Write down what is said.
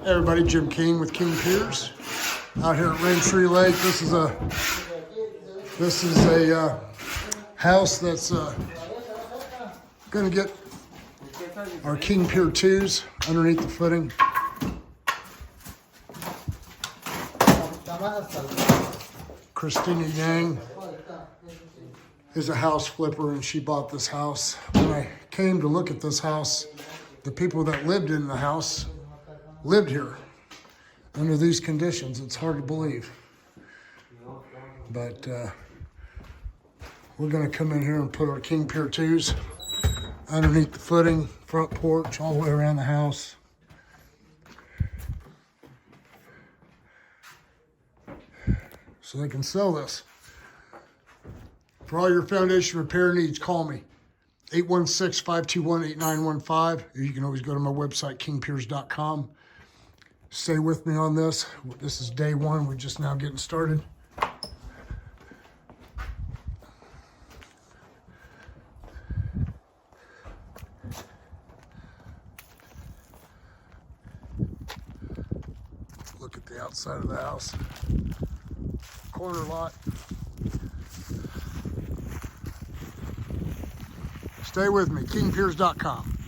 Hey everybody, Jim King with King Piers out here at Raintree Lake. This is a house that's going to get our King Pier 2s underneath the footing. Christina Yang is a house flipper and she bought this house. When I came to look at this house, the people that lived in the house lived here under these conditions. It's hard to believe. But we're gonna come in here and put our King Pier 2s underneath the footing, front porch, all the way around the house. So they can sell this. For all your foundation repair needs, call me. 816-521-8915. Or you can always go to my website, kingpiers.com. Stay with me on this. This is day one. We're just now getting started. Look at the outside of the house. Corner lot. Stay with me, kingpiers.com.